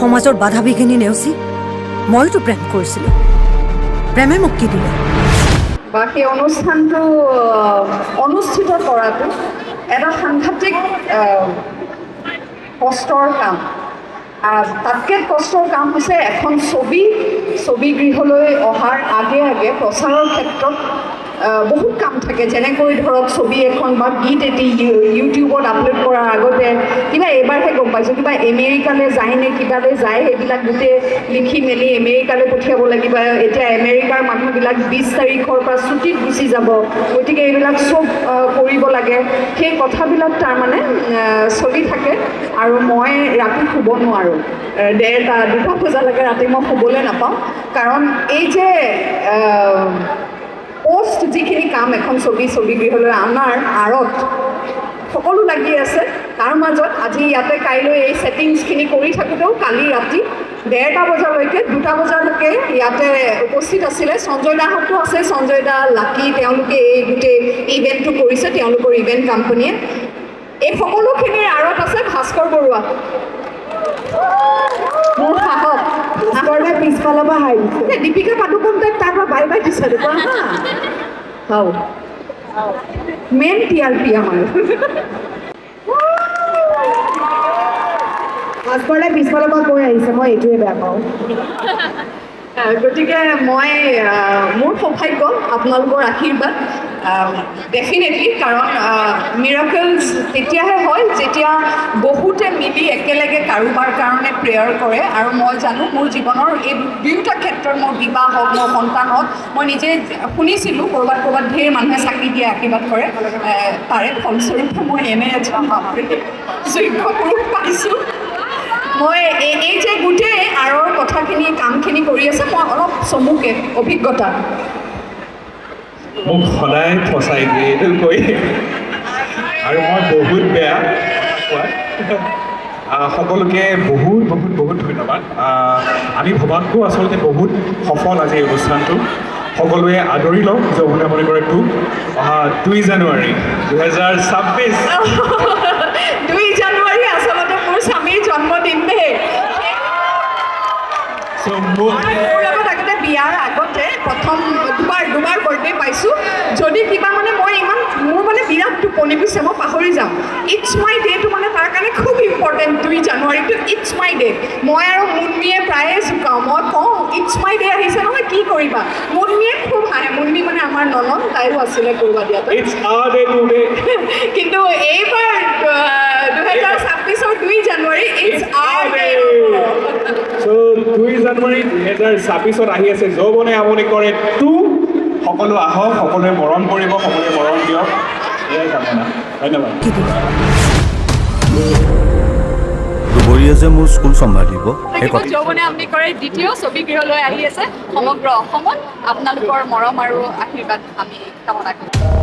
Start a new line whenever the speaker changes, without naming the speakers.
সমাজৰ বাধা বিঘিনি নেওচি মইতো প্ৰেম কৰিছিলোঁ। প্ৰেমে মোক কি দিলে?
বা সেই অনুষ্ঠানটো অনুষ্ঠিত কৰাটো এটা সাংঘাতিক কষ্টৰ কাম। তাতকৈ কষ্টৰ কাম হৈছে এখন ছবিগৃহলৈ অহাৰ আগে আগে প্ৰচাৰৰ ক্ষেত্ৰত বহুত কাম থাকে। যেনেকৈ ধৰক ছবি এখন বা গীত এটি ইউটিউবত আপলোড কৰাৰ আগতে কিবা এইবাৰহে গম পাইছোঁ, কিবা আমেৰিকালৈ যায় নে কিবালৈ যায়, সেইবিলাক গোটেই লিখি মেলি আমেৰিকালৈ পঠিয়াব লাগিব। এতিয়া আমেৰিকাৰ মানুহবিলাক 20 তাৰিখৰ পৰা ছুটীত গুচি যাব, গতিকে এইবিলাক চব কৰিব লাগে। সেই কথাবিলাক তাৰমানে চলি থাকে আৰু মই ৰাতি শুব নোৱাৰোঁ। 1:30-2টা বজালৈকে ৰাতি মই শুবলৈ নাপাওঁ, কাৰণ এই যে পোষ্ট যিখিনি কাম এখন ছবিগৃহলৈ অনাৰ আঁৰত সকলো লাগি আছে। তাৰ মাজত আজি ইয়াতে কাইলৈ এই ছেটিংছখিনি কৰি থাকোঁতেও কালি ৰাতি 1:30 বজালৈকে 2টা বজালৈকে ইয়াতে উপস্থিত আছিলে। সঞ্জয় দাহঁতো আছে, সঞ্জয় দা, লাকি, তেওঁলোকে এই গোটেই ইভেণ্টটো কৰিছে, তেওঁলোকৰ ইভেণ্ট কোম্পানীয়ে। এই সকলোখিনিৰ আঁৰত আছে ভাস্কৰ বৰুৱা, মোৰ সাহস। ভাস্কৰে পিছফালৰ পৰা হাই দিছে। দীপিকা পাডুকোন তাইক তাৰ পৰা বাই বাই দিছে দেখোন। মেইন TRP আমাৰ। ভাস্কৰে পিছফালৰ পৰা কৈ আহিছে, মই এইটোৱে বেয়া পাওঁ। গতিকে মই মোৰ সৌভাগ্য আপোনালোকৰ আশীৰ্বাদ ডেফিনেটলি, কাৰণ মিৰাকলছ তেতিয়াহে হয় যেতিয়া বহুতে মিলি একেলগে কাৰোবাৰ কাৰণে প্ৰেয়াৰ কৰে। আৰু মই জানো মোৰ জীৱনৰ এই দুয়োটা ক্ষেত্ৰত, মোৰ বিবাহ হওক, মোৰ সন্তান হওক, মই নিজে শুনিছিলোঁ ক'ৰবাত ঢেৰ মানুহে চাকি দিয়ে, আশীৰ্বাদ কৰে। তাৰে ফলস্বৰূপে মই এনে এজন যোগ্য পুৰুষ পাইছোঁ। মই এই যে গোটেই আঁৰৰ কথাখিনি কামখিনি কৰি আছে, মই অলপ চমুকে অভিজ্ঞতা।
মোক সদায় ফচাই দিয়ে এইটো কৈ, আৰু মই বহুত বেয়া কোৱাত। সকলোকে বহুত বহুত বহুত ধন্যবাদ। আমি ভবাতকৈও আচলতে বহুত সফল আজি এই অনুষ্ঠানটো। সকলোৱে আদৰি লওক যৌৱনে মনে কৰে 2 জানুৱাৰী 2026।
2 জানুৱাৰী আচলতে মোৰ স্বামীৰ জন্মদিন দেই। মোৰ লগত আগতে বিয়াৰ আগতে প্ৰথম দুবাৰ বাৰ্থডে পাইছোঁ। যদি কিবা মানে মোৰ মানে বিৰাট টোপনি পিছে, মই পাহৰি যাওঁ। ইটছ মাই ডেটো মানে তাৰ কাৰণে খুব ইম্পৰ্টেণ্ট। 2 জানুৱাৰীটো ইটছ মাই ডে। মই আৰু মুনমিয়ে প্ৰায়ে জোকাওঁ, মই কওঁ ইটছ মাই ডে আহিছে নহয়, কি কৰিবা? মুনমিয়ে খুব হাঁহে। মুনমি মানে আমাৰ ননদ, তাইও আছিলে কৰবাত ইয়াতে। কিন্তু এইবাৰ 2026ৰ 2 জানুৱাৰী ইটছ আৰ ডে।
2 জানুৱাৰী 2026ত আহি আছে যৌৱনে আমনি কৰে 2। সকলো আহক, সকলোৱে মৰম কৰিব, সকলোৱে মৰম দিয়ক, এয়াই কামনা। ধন্যবাদ।
দুবৰীয়ে যে মোৰ স্কুল চম্ভালিব,
যৌৱনে আমনি কৰে দ্বিতীয় ছবিগৃহলৈ আহি আছে সমগ্ৰ অসমত। আপোনালোকৰ মৰম আৰু আশীৰ্বাদ আমি কামনা কৰিছোঁ।